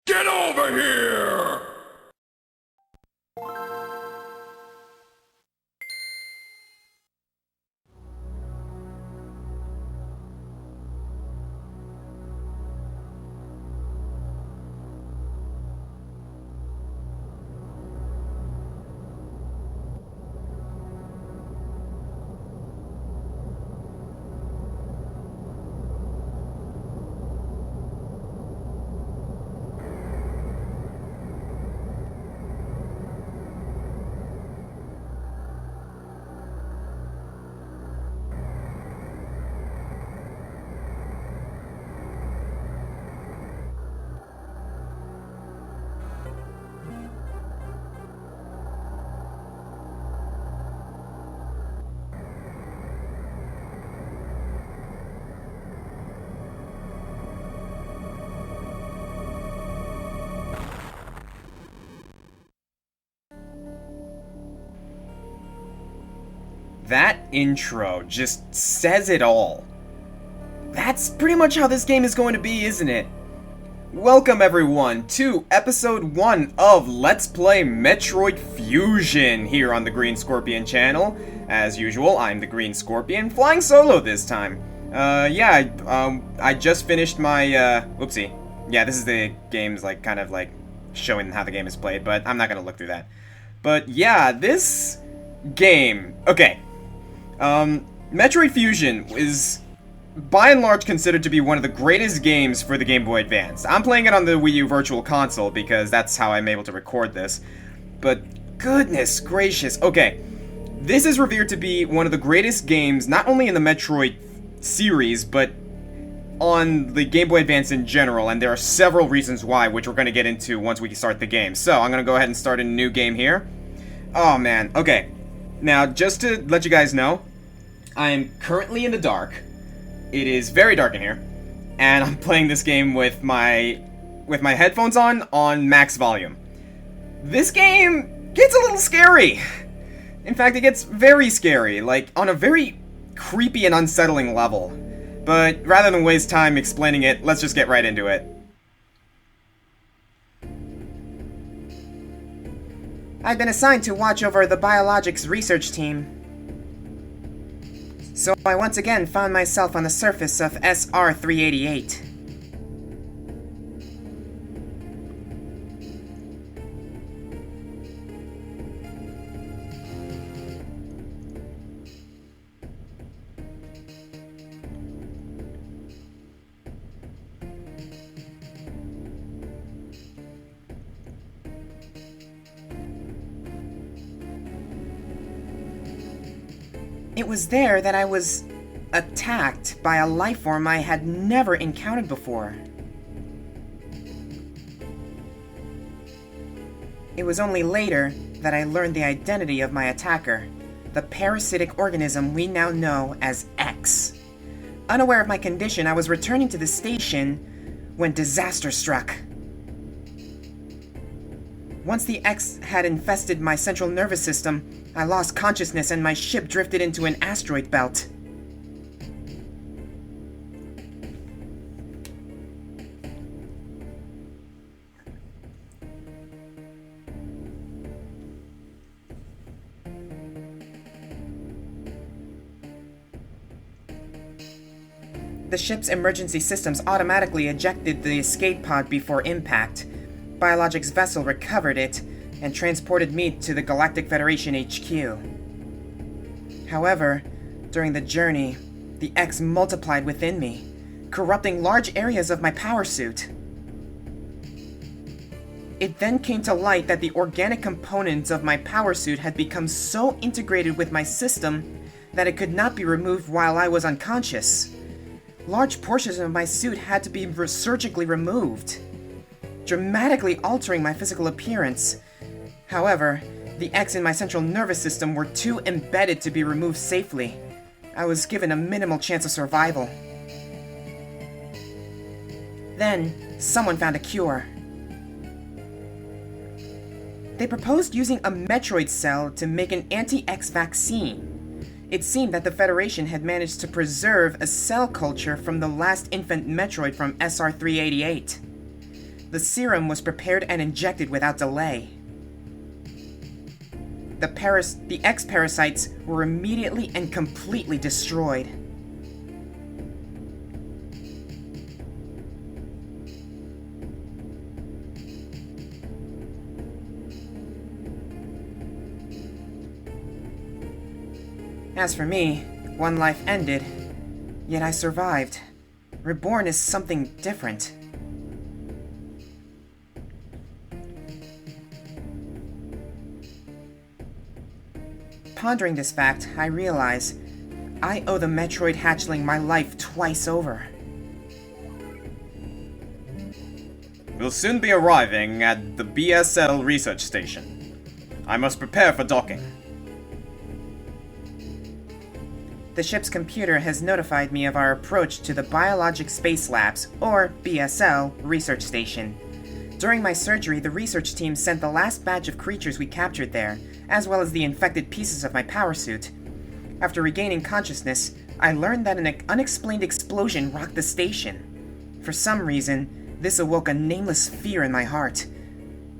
Get over here! That intro just says it all. That's pretty much how this game is going to be, isn't it? Welcome everyone to episode 1 of Let's Play Metroid Fusion here on the Green Scorpion channel. As usual, I'm the Green Scorpion, flying solo this time. I just finished my, whoopsie. Yeah, this is the game's, kind of showing how the game is played, but I'm not gonna look through that. But yeah, this game, okay. Metroid Fusion is by and large considered to be one of the greatest games for the Game Boy Advance. I'm playing it on the Wii U Virtual Console because that's how I'm able to record this. But goodness gracious, okay. This is revered to be one of the greatest games, not only in the Metroid series, but on the Game Boy Advance in general, and there are several reasons why, which we're going to get into once we start the game. So, I'm going to go ahead and start a new game here. Oh man, okay. Now, just to let you guys know, I am currently in the dark. It is very dark in here, and I'm playing this game with my headphones on max volume. This game gets a little scary. In fact, it gets very scary, on a very creepy and unsettling level. But rather than waste time explaining it, let's just get right into it. I've been assigned to watch over the biologics research team. So I once again found myself on the surface of SR-388. It was there that I was attacked by a life form I had never encountered before. It was only later that I learned the identity of my attacker, the parasitic organism we now know as X. Unaware of my condition, I was returning to the station when disaster struck. Once the X had infested my central nervous system, I lost consciousness and my ship drifted into an asteroid belt. The ship's emergency systems automatically ejected the escape pod before impact. Biologics vessel recovered it and transported me to the Galactic Federation HQ. However, during the journey, the X multiplied within me, corrupting large areas of my power suit. It then came to light that the organic components of my power suit had become so integrated with my system that it could not be removed while I was unconscious. Large portions of my suit had to be surgically removed, dramatically altering my physical appearance. However, the X in my central nervous system were too embedded to be removed safely. I was given a minimal chance of survival. Then, someone found a cure. They proposed using a Metroid cell to make an anti-X vaccine. It seemed that the Federation had managed to preserve a cell culture from the last infant Metroid from SR-388. The serum was prepared and injected without delay. The X-parasites were immediately and completely destroyed. As for me, one life ended, yet I survived. Reborn is something different. Pondering this fact, I realize I owe the Metroid hatchling my life twice over. We'll soon be arriving at the B.S.L. research station. I must prepare for docking. The ship's computer has notified me of our approach to the Biologic Space Labs, or B.S.L., research station. During my surgery, the research team sent the last batch of creatures we captured there, as well as the infected pieces of my power suit. After regaining consciousness, I learned that an unexplained explosion rocked the station. For some reason, this awoke a nameless fear in my heart,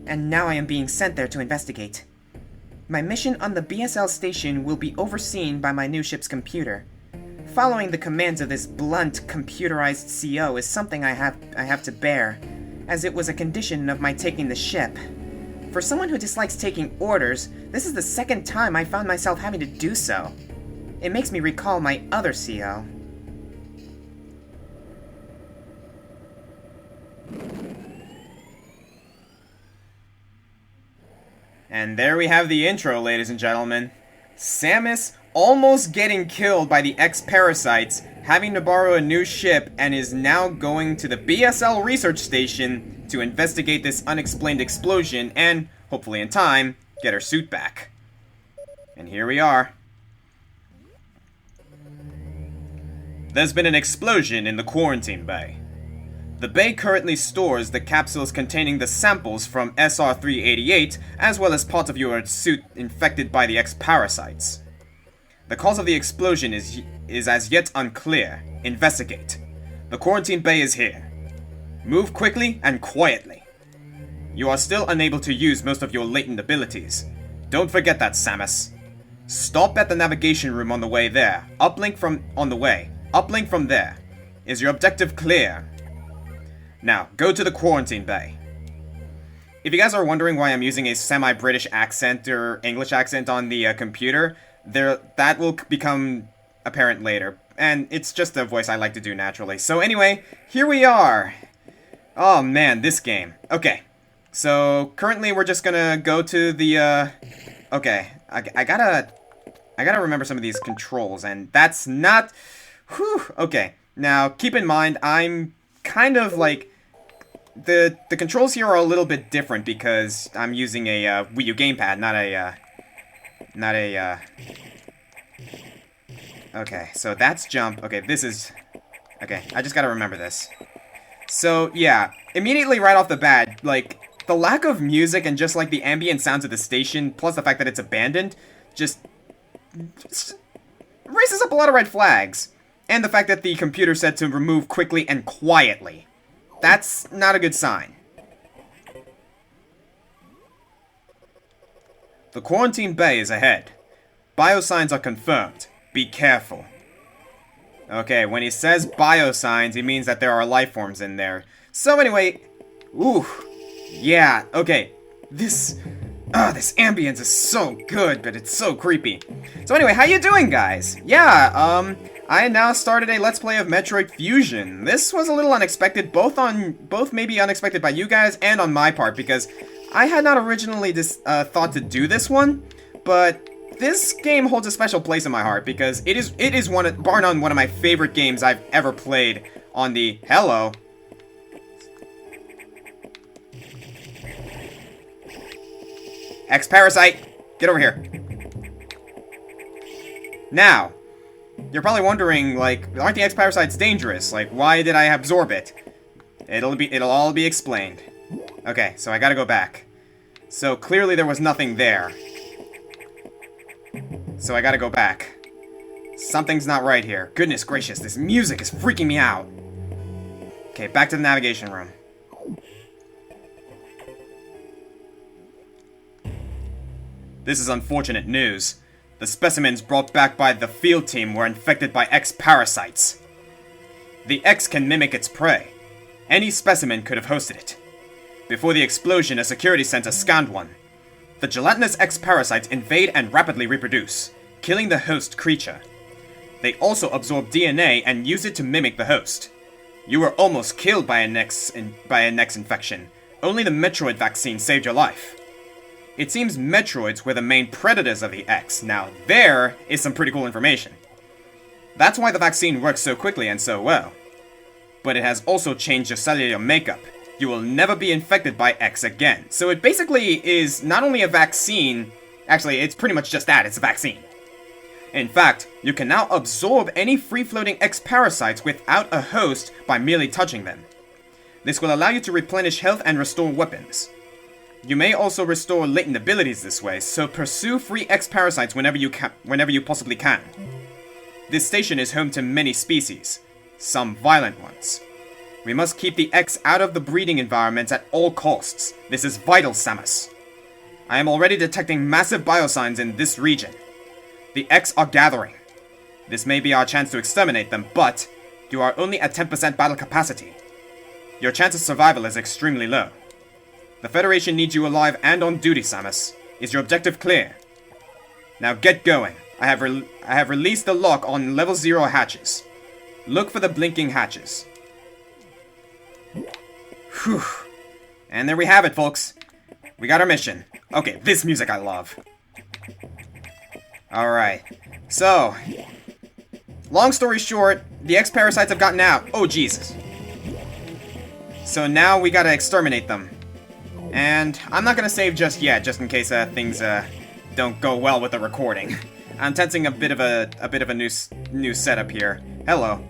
and now I am being sent there to investigate. My mission on the B.S.L. station will be overseen by my new ship's computer. Following the commands of this blunt, computerized CO is something I have to bear, as it was a condition of my taking the ship. For someone who dislikes taking orders, this is the second time I found myself having to do so. It makes me recall my other CO. And there we have the intro, ladies and gentlemen. Samus almost getting killed by the X-parasites, having to borrow a new ship, and is now going to the B.S.L. research station to investigate this unexplained explosion and, hopefully in time, get her suit back. And here we are. There's been an explosion in the quarantine bay. The bay currently stores the capsules containing the samples from SR-388, as well as parts of your suit infected by the X-parasites. The cause of the explosion is as yet unclear. Investigate. The quarantine bay is here. Move quickly and quietly. You are still unable to use most of your latent abilities. Don't forget that, Samus. Stop at the navigation room on the way there. Uplink from on the way. Uplink from there. Is your objective clear? Now, go to the quarantine bay. If you guys are wondering why I'm using a semi-British accent or English accent on the computer, that will become apparent later. And it's just a voice I like to do naturally. So anyway, here we are. Oh man, this game. Okay, so currently we're just gonna go to the, okay, I gotta remember some of these controls, and that's not, whew, okay. Now, keep in mind, I'm kind of like, the controls here are a little bit different because I'm using a Wii U gamepad, not a, okay, so that's jump. Okay, this is, okay, I just gotta remember this. So, yeah, immediately right off the bat, like, the lack of music and just, like, the ambient sounds of the station, plus the fact that it's abandoned, just raises up a lot of red flags. And the fact that the computer said to remove quickly and quietly. That's not a good sign. The quarantine bay is ahead. Biosigns are confirmed. Be careful. Okay, when he says biosigns, he means that there are life forms in there. So anyway, ooh, yeah, okay, this ambience is so good, but it's so creepy. So anyway, how you doing, guys? Yeah, I now started a Let's Play of Metroid Fusion. This was a little unexpected, both maybe unexpected by you guys and on my part, because I had not originally thought to do this one, but this game holds a special place in my heart because it is bar none one of my favorite games I've ever played on the hello. X-Parasite, get over here. Now, you're probably wondering, like, aren't the X-Parasites dangerous? Like, why did I absorb it? It'll all be explained. Okay, so I gotta go back. So clearly there was nothing there. So I gotta go back. Something's not right here. Goodness gracious, this music is freaking me out. Okay, back to the navigation room. This is unfortunate news. The specimens brought back by the field team were infected by X parasites. The X can mimic its prey. Any specimen could have hosted it. Before the explosion, a security center scanned one. The gelatinous X parasites invade and rapidly reproduce, killing the host creature. They also absorb DNA and use it to mimic the host. You were almost killed by an X infection. Only the Metroid vaccine saved your life. It seems Metroids were the main predators of the X. Now there is some pretty cool information. That's why the vaccine works so quickly and so well. But it has also changed your cellular makeup. You will never be infected by X again. So it basically is not only a vaccine, actually it's pretty much just that, it's a vaccine. In fact, you can now absorb any free-floating X parasites without a host by merely touching them. This will allow you to replenish health and restore weapons. You may also restore latent abilities this way, so pursue free X parasites whenever you possibly can. This station is home to many species, some violent ones. We must keep the X out of the breeding environments at all costs. This is vital, Samus. I am already detecting massive biosigns in this region. The X are gathering. This may be our chance to exterminate them, but you are only at 10% battle capacity. Your chance of survival is extremely low. The Federation needs you alive and on duty, Samus. Is your objective clear? Now get going. I have released the lock on level 0 hatches. Look for the blinking hatches. Whew. And there we have it, folks. We got our mission. Okay, this music I love. Alright. So, long story short, the X parasites have gotten out. Oh, Jesus. So now we gotta exterminate them. And I'm not gonna save just yet, just in case things don't go well with the recording. I'm testing a bit of a new setup here. Hello.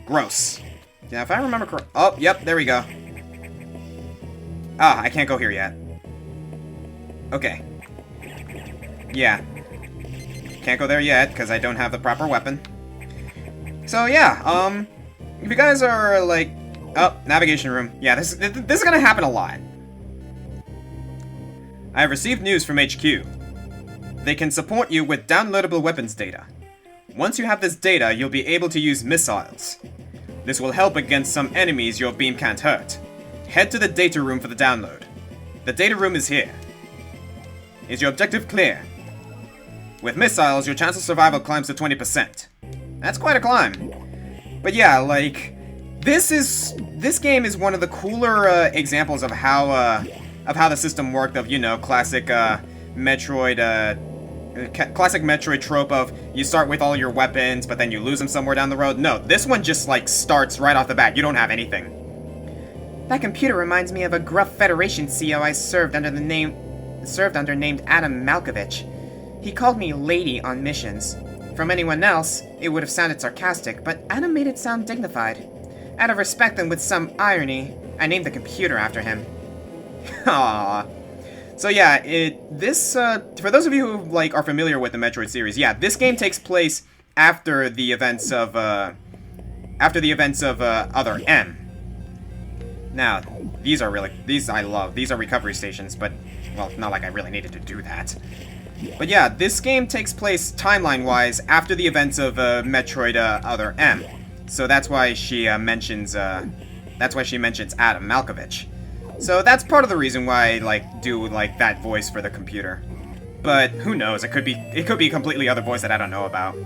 Gross. Yeah, if I remember correctly. Oh, yep, there we go. Ah, I can't go here yet. Okay. Yeah. Can't go there yet, because I don't have the proper weapon. So, yeah, if you guys are, like... Oh, navigation room. Yeah, this is gonna happen a lot. I have received news from HQ. They can support you with downloadable weapons data. Once you have this data, you'll be able to use missiles. This will help against some enemies your beam can't hurt. Head to the data room for the download. The data room is here. Is your objective clear? With missiles, your chance of survival climbs to 20%. That's quite a climb. But yeah, like, this game is one of the cooler examples of how the system worked. Of, you know, classic Metroid trope of you start with all your weapons, but then you lose them somewhere down the road. No, this one just like starts right off the bat. You don't have anything. That computer reminds me of a gruff Federation CO I served under named Adam Malkovich. He called me Lady on missions. From anyone else, it would have sounded sarcastic, but Adam made it sound dignified. Out of respect and with some irony, I named the computer after him. Aww. So yeah, for those of you who like are familiar with the Metroid series, yeah, this game takes place after the events of Other M. Now, these I love. These are recovery stations, but well, not like I really needed to do that. But yeah, this game takes place timeline-wise after the events of Metroid Other M. So that's why she mentions Adam Malkovich. So that's part of the reason why I do that voice for the computer. But who knows? It could be a completely other voice that I don't know about.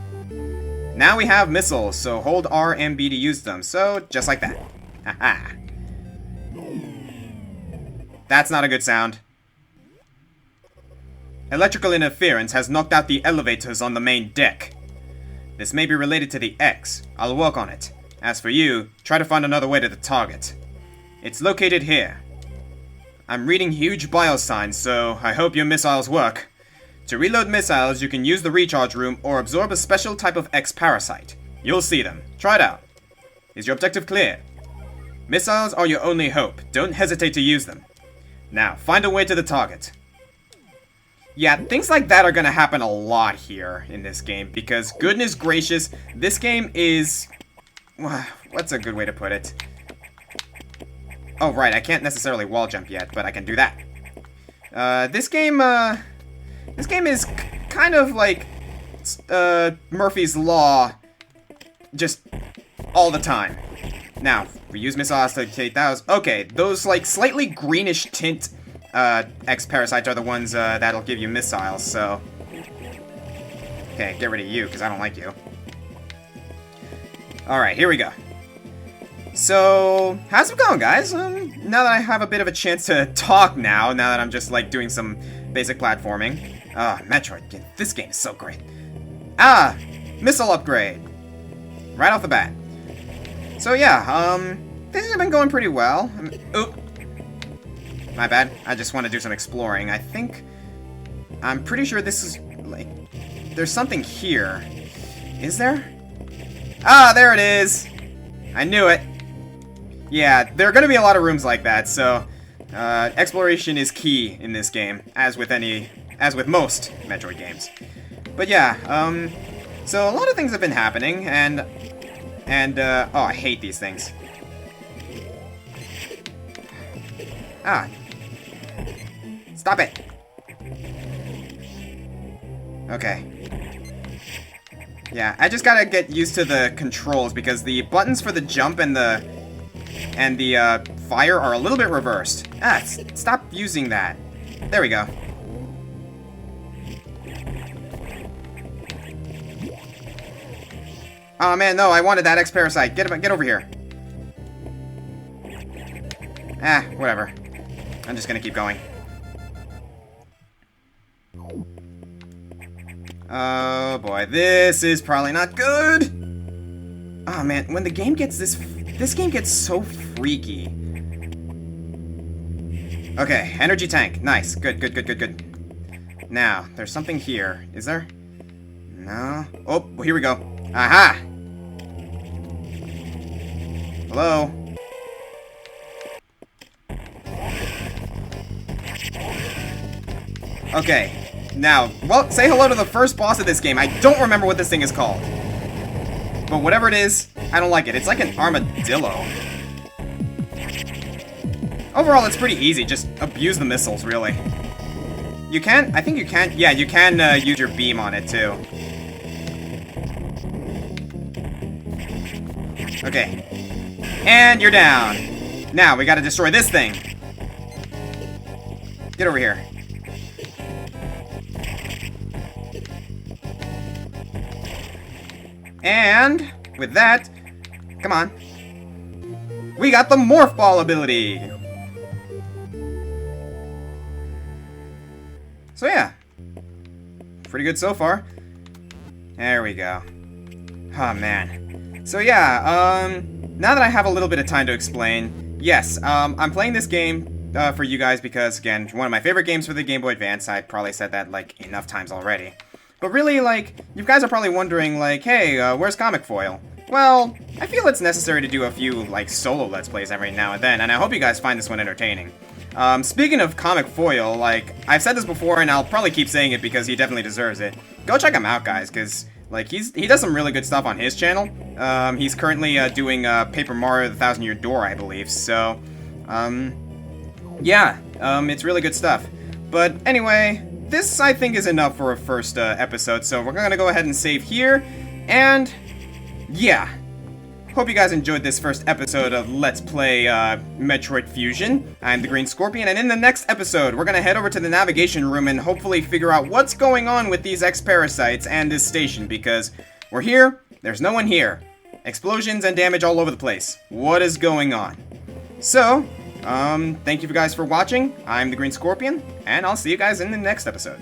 Now we have missiles, so hold R and B to use them. So just like that. Haha. That's not a good sound. Electrical interference has knocked out the elevators on the main deck. This may be related to the X. I'll work on it. As for you, try to find another way to the target. It's located here. I'm reading huge biosigns, so I hope your missiles work. To reload missiles, you can use the recharge room or absorb a special type of X parasite. You'll see them. Try it out. Is your objective clear? Missiles are your only hope. Don't hesitate to use them. Now, find a way to the target. Yeah, things like that are gonna happen a lot here in this game, because goodness gracious, this game is... What's a good way to put it? Oh, right, I can't necessarily wall jump yet, but I can do that. This game is kind of like Murphy's Law, just all the time. Now, we use missiles to take those. Okay, those like slightly greenish tint X-Parasites are the ones that'll give you missiles, so... Okay, get rid of you, because I don't like you. Alright, here we go. So, how's it going, guys? Now that I have a bit of a chance to talk now that I'm just, like, doing some basic platforming. Metroid, this game is so great. Missile upgrade. Right off the bat. So, yeah, things have been going pretty well. Oop. My bad. I just want to do some exploring. I'm pretty sure this is, like, there's something here. Is there? There it is! I knew it. Yeah, there are going to be a lot of rooms like that, so exploration is key in this game, as with most Metroid games. But yeah, so a lot of things have been happening, and oh, I hate these things. Stop it! Okay. Yeah, I just gotta get used to the controls, because the buttons for the jump and the fire are a little bit reversed. Stop using that. There we go. Oh man, no, I wanted that X-Parasite. Get over here. Whatever. I'm just gonna keep going. Oh boy, this is probably not good. Oh man, when the game gets this game gets so freaky. Okay, energy tank. Nice. Good. Now, there's something here. Is there? No. Oh, well, here we go. Aha! Hello? Okay. Now, well, say hello to the first boss of this game. I don't remember what this thing is called. But whatever it is, I don't like it. It's like an armadillo. Overall, it's pretty easy. Just abuse the missiles, really. You can? I think you can. Yeah, you can use your beam on it, too. Okay. And you're down. Now, we gotta destroy this thing. Get over here. And with that, come on, we got the Morph Ball ability. So yeah, pretty good so far. There we go. Oh man. So yeah, now that I have a little bit of time to explain, yes, I'm playing this game for you guys because, again, one of my favorite games for the Game Boy Advance. I probably said that like enough times already. But really, like, you guys are probably wondering, like, hey, where's Comic Foil? Well, I feel it's necessary to do a few, like, solo Let's Plays every now and then, and I hope you guys find this one entertaining. Speaking of Comic Foil, like, I've said this before, and I'll probably keep saying it because he definitely deserves it. Go check him out, guys, because, like, he does some really good stuff on his channel. He's currently doing Paper Mario: The Thousand-Year Door, I believe, so, yeah, it's really good stuff. But anyway, this, I think, is enough for a first episode, so we're gonna go ahead and save here, and yeah. Hope you guys enjoyed this first episode of Let's Play Metroid Fusion. I'm the Green Scorpion, and in the next episode, we're gonna head over to the navigation room and hopefully figure out what's going on with these X-Parasites and this station, because we're here, there's no one here. Explosions and damage all over the place. What is going on? So, thank you guys for watching. I'm the Green Scorpion, and I'll see you guys in the next episode.